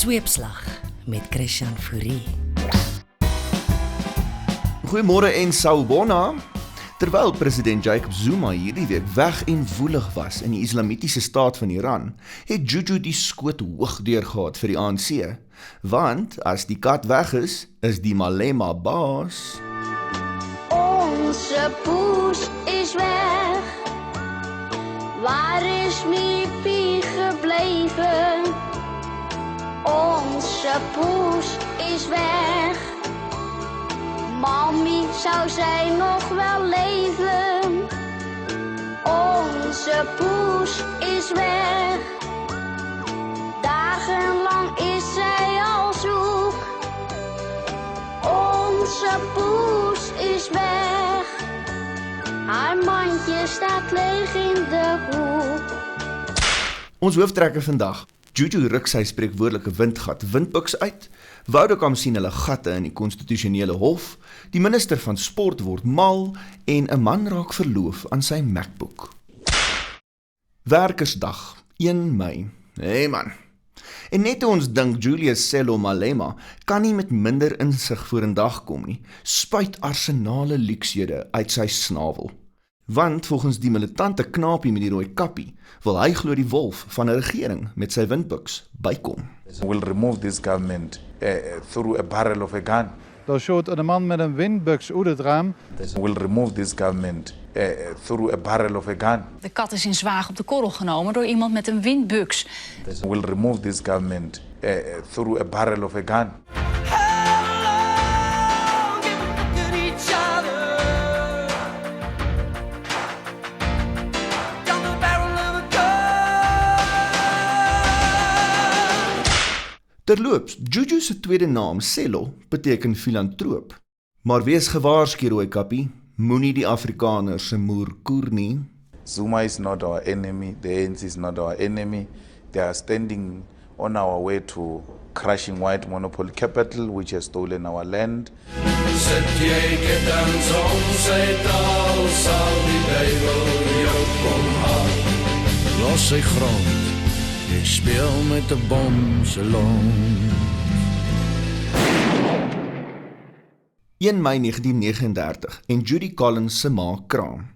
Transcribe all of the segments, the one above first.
Sweepslag met Christian Fourie. Goeiemôre en sawubona. Terwyl president Jacob Zuma hierdie week weg en woelig was in die islamitiese staat van Iran, het Juju die skoot hoog deurgehad vir die ANC. Want as die kat weg is die Malema baas. Onze poes is weg. Waar is Miepie gebleven? Onze poes is weg. Mami, zou zij nog wel leven? Onze poes is weg. Dagenlang is zij al zoek. Onze poes is weg. Haar mandje staat leeg in de hoek. Ons hooftrekker vandag. Juju ruk sy spreekwoordelike windbuks uit. Vodacom sien hulle gatte in die konstitusionele hof. Die minister van sport word mal en 'n man raak verloof aan sy MacBook. Werkersdag, 1 Mei. Hey man. En net toe ons dink Julius Sello Malema kan nie met minder insig vorendag kom nie, spuit arsenale luksede uit sy snavel. Want volgens die militante knapie met die rooi kappie, wil hy glo die wolf van 'n regering met sy windbuks bykom. We'll remove this government through a barrel of a gun. Daar shot een man met een windbuks uit het raam. We'll remove this government through a barrel of a gun. De kat is in Zwaag op de korrel genomen door iemand met een windbuks. We'll remove this government through a barrel of a gun. Terloops, Juju se tweede naam, Sello, beteken filantroop. Maar wees gewaarsku rooi kappie, moenie die Afrikaners se moer koer nie. Zuma is not our enemy, the ANC is not our enemy. They are standing on our way to crushing white monopoly capital which has stolen our land. Sit jy gedans om sy taal, sal die duivel jou kom haal. Los sy grond, jy speel met 'n bom se long. 1 Mei 1939 en Judy Collins se ma kraam.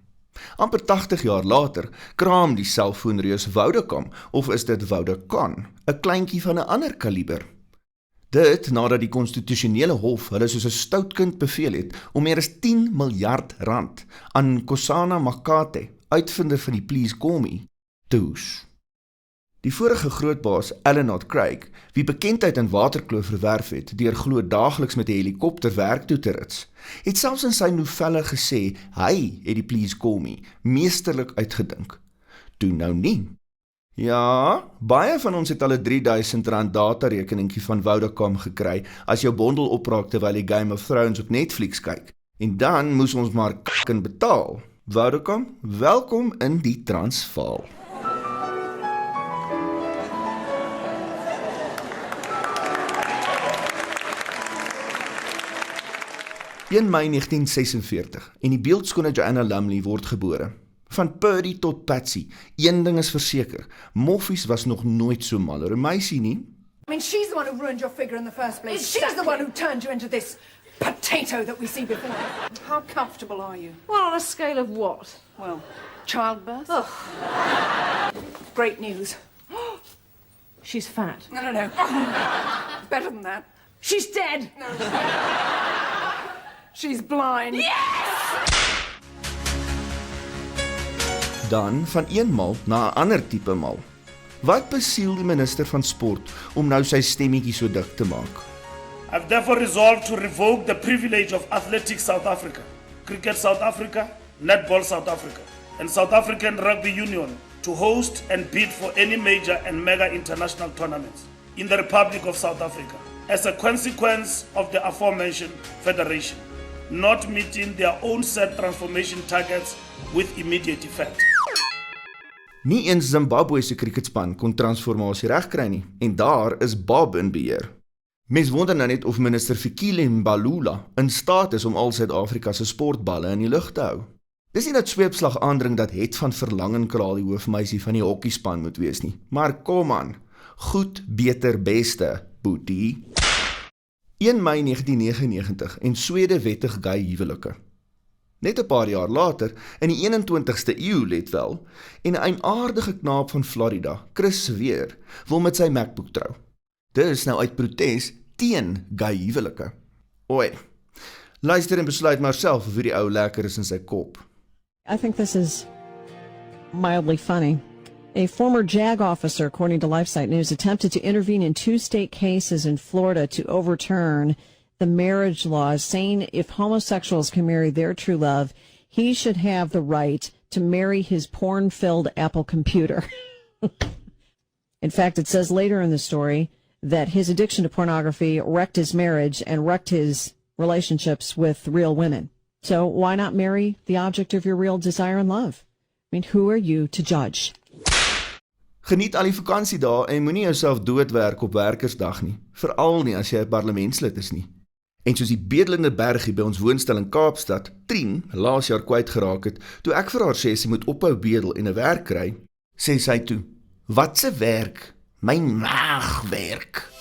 Amper 80 jaar later kraam die selfoonreus Vodacom, of is dit Vodacom, 'n kleintjie van 'n ander kaliber. Dit nadat die konstitusionele hof hulle soos 'n stout kind beveel het om meer as 10 miljard rand aan Kosana Makate, uitvinder van die Please Call Me, te hoes. Die vorige grootbaas, Eleanor Craig, wie bekendheid in Waterkloof verwerf het, deur glo daagliks met 'n helikopter werk toe te rits, het selfs in sy novelle gesê, hy het die Please Call Me meesterlik uitgedink. Toe nou nie. Ja, baie van ons het al 'n R3000 datarekeningkie van Vodacom gekry, as jou bondel opraak terwyl jy Game of Thrones op Netflix kyk. En dan moes ons maar kan betaal. Vodacom, welkom in die Transvaal. 1 Mei 1946 en die beeldskone Joanna Lumley word gebore. Van Purdy tot Patsy, een ding is verseker, Moffies was nog nooit so mal oor 'n meisie nie. I mean, she's the one who ruined your figure in the first place. She's the one who turned you into this potato that we see before. How comfortable are you? Well, on a scale of what? Well, childbirth. Ugh. Great news. She's fat. No. Better than that. She's dead! No. She's blind. Dan van een mal na 'n ander tipe mal. Wat besiel die minister van sport om nou sy stemmetjie so dik te maak? I've therefore resolved to revoke the privilege of Athletics South Africa, Cricket South Africa, Netball South Africa, and South African Rugby Union to host and bid for any major and mega international tournaments in the Republic of South Africa as a consequence of the aforementioned federation not meeting their own set transformation targets with immediate effect. Nie eens Zimbabwe se cricketspan kon transformasie regkry nie, en daar is Bob in beheer. Mens wonder nou net of minister Fikile Mbalula in staat is om al Suid-Afrika se sportballe in die lug te hou. Dis nie dat sweepslag aandring dat Het van Verlangenkraal die hoofmeisie van die hokkiespan moet wees nie, maar kom aan, goed, beter, beste, Boetie. 1 Mei 1999 en Swede wettig gay huwelike. Net 'n paar jaar later, in die 21ste eeu let wel, en 'n eienaardige knaap van Florida, Chris Sweer, wil met sy MacBook trou. Dis nou uit protes teen gay huwelike. Oei, luister en besluit maar self of die ou lekker is in sy kop. I think this is mildly funny. A former JAG officer, according to LifeSite News, attempted to intervene in 2 state cases in Florida to overturn the marriage laws, saying if homosexuals can marry their true love, he should have the right to marry his porn-filled Apple computer. In fact, it says later in the story that his addiction to pornography wrecked his marriage and wrecked his relationships with real women. So why not marry the object of your real desire and love? I mean, who are you to judge? Geniet al die vakansiedae en moenie jouself doodwerk op Werkersdag nie, veral nie as jy 'n parlementslid is nie. En soos die bedelende bergie by ons woonstel in Kaapstad, Trien, laas jaar kwyt geraak het, toe ek vir haar sê sy moet ophou bedel en 'n werk kry, sê sy toe, "Wat se werk? My maag werk."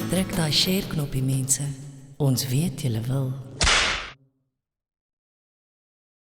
Druk daai share knoppie mense. Ons weet julle wil.